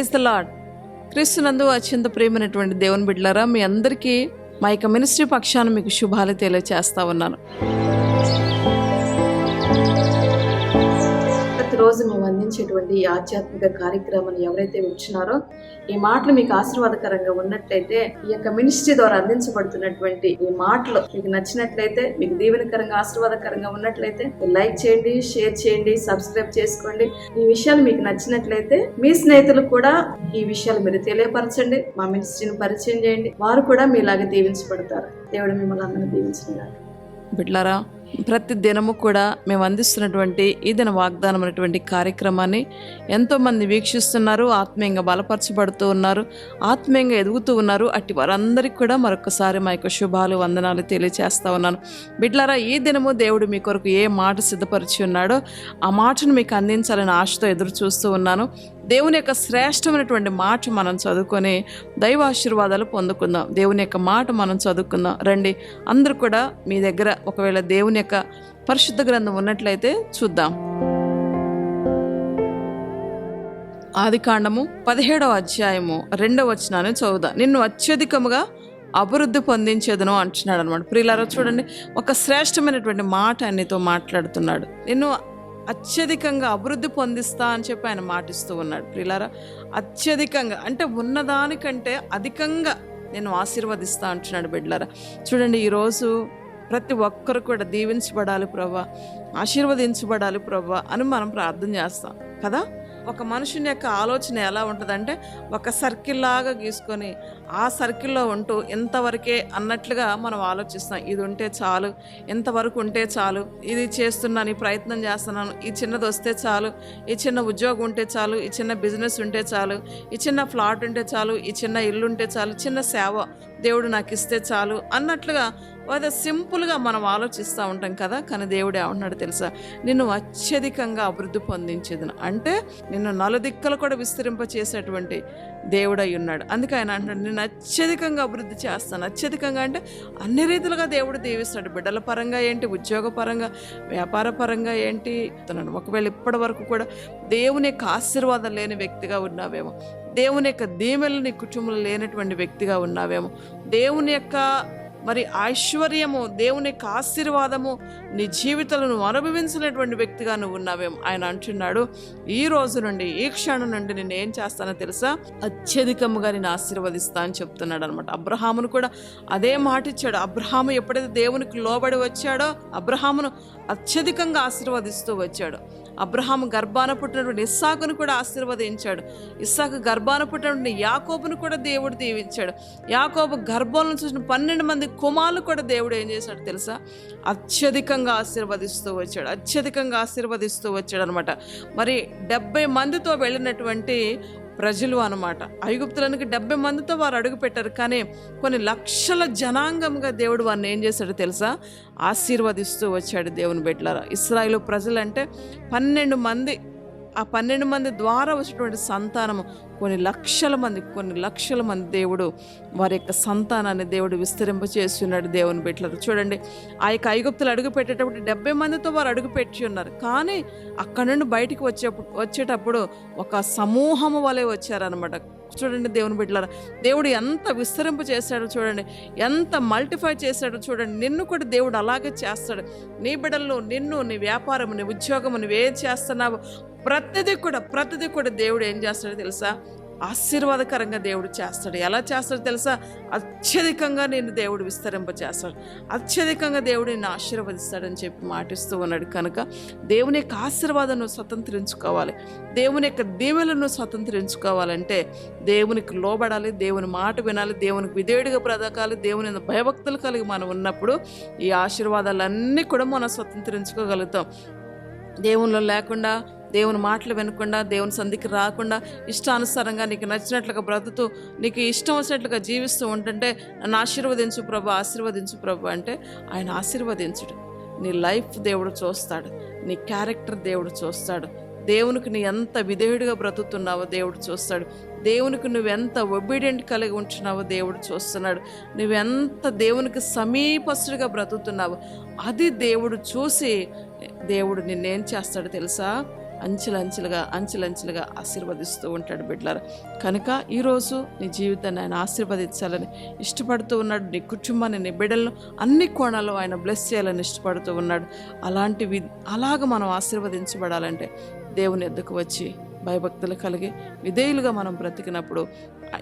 Praise the lord. క్రీస్తునందు అత్యంత ప్రేమైనటువంటి దేవుని బిడ్డలారా, మీ అందరికీ మా యొక్క మినిస్ట్రీ పక్షాన మీకు శుభాలు తెలియజేస్తా ఉన్నాను. ప్రతిరోజు మేము అందించేటువంటి ఈ ఆధ్యాత్మిక కార్యక్రమాన్ని ఎవరైతే వింటున్నారో, ఈ మాటలు మీకు ఆశీర్వాదకరంగా ఉన్నట్లయితే, ఈ యొక్క మినిస్ట్రీ ద్వారా అందించబడుతున్నటువంటి ఈ మాటలు మీకు నచ్చినట్లయితే, మీకు దీవెనకరంగా ఆశీర్వాదకరంగా ఉన్నట్లయితే లైక్ చేయండి, షేర్ చేయండి, సబ్స్క్రైబ్ చేసుకోండి. ఈ విషయాలు మీకు నచ్చినట్లయితే మీ స్నేహితులకు కూడా ఈ విషయాలు మీరు తెలియపరచండి. మా మినిస్ట్రీని పరిచయం చేయండి, వారు కూడా మీలాగా దీవించబడతారు. దేవుడు మిమ్మల్ని అందరినీ దీవించినారు. బిడ్లారా, ప్రతి దినము కూడా మేము అందిస్తున్నటువంటి ఈ దిన వాగ్దానం అనేటువంటి కార్యక్రమాన్ని ఎంతోమంది వీక్షిస్తున్నారు, ఆత్మీయంగా బలపరచబడుతూ ఉన్నారు, ఆత్మీయంగా ఎదుగుతూ ఉన్నారు. అట్టి వారందరికీ కూడా మరొకసారి మా యొక్క శుభాలు, వందనాలు తెలియజేస్తా ఉన్నాను. బిడ్లారా, ఈ దినము దేవుడు మీ కొరకు ఏ మాట సిద్ధపరిచి ఉన్నాడో ఆ మాటను మీకు అందించాలని ఆశతో ఎదురు చూస్తూ ఉన్నాను. దేవుని యొక్క శ్రేష్టమైనటువంటి మాట మనం చదువుకొని దైవ ఆశీర్వాదాలు పొందుకుందాం. దేవుని యొక్క మాట మనం చదువుకుందాం రండి. అందరూ కూడా మీ దగ్గర ఒకవేళ దేవుని యొక్క పరిశుద్ధ గ్రంథం ఉన్నట్లయితే చూద్దాం. ఆదికాండము 17వ అధ్యాయము 2వ వచనాన్ని చదువుదాం. నిన్ను అత్యధికముగా అభివృద్ధి పొందించేదను అంటున్నాడు అనమాట. ప్రియులారా, చూడండి, ఒక శ్రేష్టమైనటువంటి మాట ఆయనతో మాట్లాడుతున్నాడు. నిన్ను అత్యధికంగా అభివృద్ధి పొందిస్తా అని చెప్పి ఆయన మాటిస్తూ ఉన్నాడు. ప్రియులారా, అత్యధికంగా అంటే ఉన్నదానికంటే అధికంగా నేను ఆశీర్వదిస్తా అంటున్నాడు. బిడ్డలారా, చూడండి, ఈరోజు ప్రతి ఒక్కరు కూడా దీవించబడాలి ప్రభువా, ఆశీర్వదించబడాలి ప్రభువా అని మనం ప్రార్థన చేస్తాం కదా. ఒక మనుషుని యొక్క ఆలోచన ఎలా ఉంటుందంటే, ఒక సర్కిల్ లాగా గీసుకొని ఆ సర్కిల్లో ఉంటూ ఇంతవరకే అన్నట్లుగా మనం ఆలోచిస్తాం. ఇది ఉంటే చాలు, ఇంతవరకు ఉంటే చాలు, ఇది చేస్తున్నాను, ఈ ప్రయత్నం చేస్తున్నాను, ఈ చిన్నది వస్తే చాలు, ఈ చిన్న ఉద్యోగం ఉంటే చాలు, ఈ చిన్న బిజినెస్ ఉంటే చాలు, ఈ చిన్న ఫ్లాట్ ఉంటే చాలు, ఈ చిన్న ఇల్లు ఉంటే చాలు, చిన్న సేవ దేవుడు నాకు ఇస్తే చాలు అన్నట్లుగా అదే సింపుల్గా మనం ఆలోచిస్తూ ఉంటాం కదా. కానీ దేవుడు ఏమన్నాడు తెలుసా? నిన్ను అత్యధికంగా అభివృద్ధి పొందించేది అంటే నిన్ను నలుదిక్కలు కూడా విస్తరింప చేసేటువంటి దేవుడై ఉన్నాడు. అందుకే ఆయన అంటున్నాడు, నేను అత్యధికంగా అభివృద్ధి చేస్తాను. అత్యధికంగా అంటే అన్ని రీతిలుగా దేవుడు దీవిస్తాడు. బిడ్డల పరంగా ఏంటి, ఉద్యోగ పరంగా, వ్యాపార పరంగా ఏంటి. ఒకవేళ ఇప్పటి వరకు కూడా దేవుని యొక్క ఆశీర్వాదం లేని వ్యక్తిగా ఉన్నావేమో, దేవుని యొక్క దీవెనలు నీ కుటుంబంలో లేనటువంటి వ్యక్తిగా ఉన్నావేమో, దేవుని యొక్క మరి ఐశ్వర్యము, దేవుని యొక్క ఆశీర్వాదము నీ జీవితంలో నువ్వు అనుభవించినటువంటి వ్యక్తిగా నువ్వు ఉన్నావేమో. ఆయన అంటున్నాడు, ఈ రోజు నుండి, ఈ క్షణం నుండి నేను ఏం చేస్తానో తెలుసా? అత్యధికముగా నేను ఆశీర్వదిస్తా అని చెప్తున్నాడు అనమాట. అబ్రహామును కూడా అదే మాట ఇచ్చాడు. అబ్రహాము ఎప్పుడైతే దేవునికి లోబడి వచ్చాడో అబ్రహామును అత్యధికంగా ఆశీర్వదిస్తూ వచ్చాడు. అబ్రహాము గర్భాన పుట్టినటువంటి ఇస్సాకును కూడా ఆశీర్వదించాడు. ఇస్సాకు గర్భాన పుట్టినటువంటి యాకోబును కూడా దేవుడు దీవించాడు. యాకోబు గర్భంలో చూసిన 12 మంది కుమారులు కూడా దేవుడు ఏం చేశాడు తెలుసా? అత్యధికంగా ఆశీర్వదిస్తూ వచ్చాడు. అత్యధికంగా ఆశీర్వదిస్తూ వచ్చాడు అనమాట. మరి 70 మందితో వెళ్ళినటువంటి ప్రజలు అనమాట. ఐగుప్తులకు 70 మందితో వారు అడుగు పెట్టారు. కానీ కొన్ని లక్షల జనాంగంగా దేవుడు వారిని ఏం చేశాడు తెలుసా? ఆశీర్వదిస్తూ వచ్చాడు. దేవుని బిడ్డలారా, ఇశ్రాయేలు ప్రజలు అంటే 12 మంది. ఆ 12 మంది ద్వారా వచ్చినటువంటి సంతానము కొన్ని లక్షల మంది దేవుడు వారి యొక్క సంతానాన్ని దేవుడు విస్తరింప చేస్తున్నాడు. దేవుని బిడ్డలారా, చూడండి, ఆ యొక్క ఐగుప్తులు అడుగు పెట్టేటప్పుడు 70 మందితో వారు అడుగు పెట్టి ఉన్నారు. కానీ అక్కడ నుండి బయటికి వచ్చేటప్పుడు ఒక సమూహము వలె వచ్చారనమాట. చూడండి దేవుని బిడ్డలారా, దేవుడు ఎంత విస్తరింప చేశాడో చూడండి, ఎంత మల్టిఫై చేశాడో చూడండి. నిన్ను కూడా దేవుడు అలాగే చేస్తాడు. నీ బిడ్డల్లో నిన్ను, నీ వ్యాపారం, నీ ఉద్యోగం, నువ్వేం చేస్తున్నావు, ప్రతిదీ కూడా దేవుడు ఏం చేస్తాడో తెలుసా? ఆశీర్వాదకరంగా దేవుడు చేస్తాడు. ఎలా చేస్తాడో తెలుసా? అత్యధికంగా నేను దేవుడు విస్తరింప చేస్తాడు. అత్యధికంగా దేవుడు నిన్ను ఆశీర్వదిస్తాడని చెప్పి మాటిస్తూ ఉన్నాడు. కనుక దేవుని యొక్క ఆశీర్వాదం నువ్వు స్వతంత్రించుకోవాలి, దేవుని యొక్క దీవెనలను స్వతంత్రించుకోవాలంటే దేవునికి లోబడాలి, దేవుని మాట వినాలి, దేవునికి విధేయుడిగా బ్రతకాలి. దేవుని భయభక్తులు కలిగి మనం ఉన్నప్పుడు ఈ ఆశీర్వాదాలన్నీ కూడా మనం స్వతంత్రించుకోగలుగుతాం. దేవునిలో లేకుండా, దేవుని మాటలు వినకుండా, దేవుని సంధికి రాకుండా, ఇష్టానుసారంగా నీకు నచ్చినట్లుగా బ్రతుకుతూ, నీకు ఇష్టం వచ్చినట్లుగా జీవిస్తూ ఉంటుంటే, నన్ను ఆశీర్వదించు ప్రభు, ఆశీర్వదించు ప్రభు అంటే ఆయన ఆశీర్వదించుడు. నీ లైఫ్ దేవుడు చూస్తాడు, నీ క్యారెక్టర్ దేవుడు చూస్తాడు, దేవునికి నీ ఎంత విధేయుడిగా బ్రతుకుతున్నావో దేవుడు చూస్తాడు, దేవునికి నువ్వెంత ఒబీడియంట్ కలిగి ఉంటున్నావో దేవుడు చూస్తున్నాడు, నువ్వెంత దేవునికి సమీపస్తుడిగా బ్రతుకుతున్నావు అది దేవుడు చూసి దేవుడు నిన్నేం చేస్తాడు తెలుసా? అంచెలంచెలుగా ఆశీర్వదిస్తూ ఉంటాడు బిడ్డలారా. కనుక ఈరోజు నీ జీవితాన్ని ఆయన ఆశీర్వదించాలని ఇష్టపడుతూ ఉన్నాడు. నీ కుటుంబాన్ని, నీ బిడ్డలను అన్ని కోణాల్లో ఆయన బ్లెస్ చేయాలని ఇష్టపడుతూ ఉన్నాడు. అలాగ మనం ఆశీర్వదించబడాలంటే దేవుని ఎద్దుకు వచ్చి భయభక్తులు కలిగి విధేయులుగా మనం బ్రతికినప్పుడు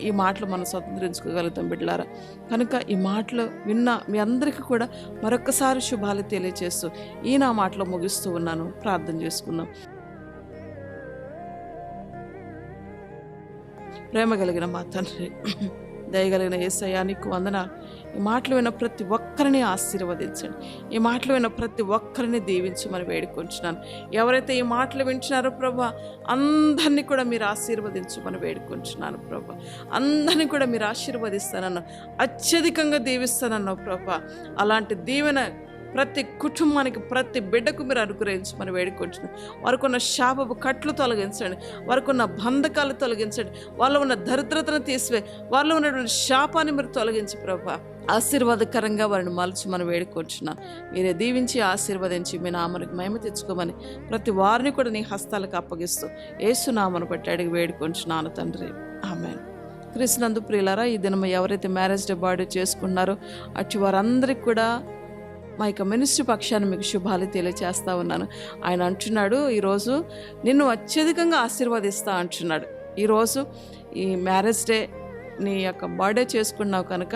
ఈ మాటలు మనం స్వతంత్రించుకోగలుగుతాం బిడ్డలారా. కనుక ఈ మాటలు విన్న మీ అందరికీ కూడా మరొక్కసారి శుభాలు తెలియజేస్తూ నా మాటలు ముగిస్తూ ఉన్నాను. ప్రార్థన చేసుకుందాం. ప్రేమ కలిగిన మా తండ్రి, దయగలిగిన యేసయ్యా, నీకు వందనాలు. ఈ మాటలు విన్న ప్రతి ఒక్కరిని ఆశీర్వదించండి. ఈ మాటలు విన్న ప్రతి ఒక్కరిని దీవించమని వేడుకొంచున్నాను. ఎవరైతే ఈ మాటలు వింటున్నారో ప్రభా, అందరినీ కూడా మీరు ఆశీర్వదించమని వేడుకొంచున్నాను ప్రభా. అందరినీ కూడా మీరు ఆశీర్వదిస్తానన్నావు, అత్యధికంగా దీవిస్తానన్నావు ప్రభా. అలాంటి దీవెన ప్రతి కుటుంబానికి, ప్రతి బిడ్డకు మీరు అనుగ్రహించమని వేడుకుంటున్నాను. వారికి ఉన్న శాపపు కట్లు తొలగించండి, వారికి ఉన్న బంధకాలు తొలగించండి, వాళ్ళలో ఉన్న దరిద్రతను తీసివే, వాళ్ళలో ఉన్నటువంటి శాపాన్ని మీరు తొలగించి ప్రభా ఆశీర్వాదకరంగా వారిని మలచమని వేడుకుంటున్నాను. మీరే దీవించి ఆశీర్వదించి మీ నామానికి మహిమ తెచ్చుకోమని ప్రతి వారిని కూడా నీ హస్తాలకు అప్పగిస్తూ యేసు నామమును బట్టి అడిగి వేడుకుంటున్నాను తండ్రి, ఆమేన్. క్రీస్తునందు ప్రియులారా, ఈ దినం ఎవరైతే మ్యారేజ్ డే బర్త్డే చేసుకున్నారో అటు వారందరికీ కూడా మా యొక్క మినిస్ట్రీ పక్షాన్ని మీకు శుభాలు తెలియచేస్తూ ఉన్నాను. ఆయన అంటున్నాడు, ఈరోజు నిన్ను అత్యధికంగా ఆశీర్వదిస్తా అంటున్నాడు. ఈరోజు ఈ మ్యారేజ్ డే నీ యొక్క బర్త్డే చేసుకున్నావు కనుక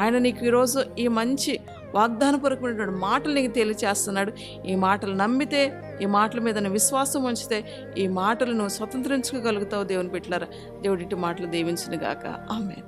ఆయన నీకు ఈరోజు ఈ మంచి వాగ్దానపూర్వకమైనటువంటి మాటలు నీకు తెలియచేస్తున్నాడు. ఈ మాటలు నమ్మితే, ఈ మాటల మీద విశ్వాసం ఉంచితే ఈ మాటలు నువ్వు స్వతంత్రించుకోగలుగుతావు. దేవుని బిడ్డలారా, దేవుడి మాటలు దీవించును గాక. ఆమేన్.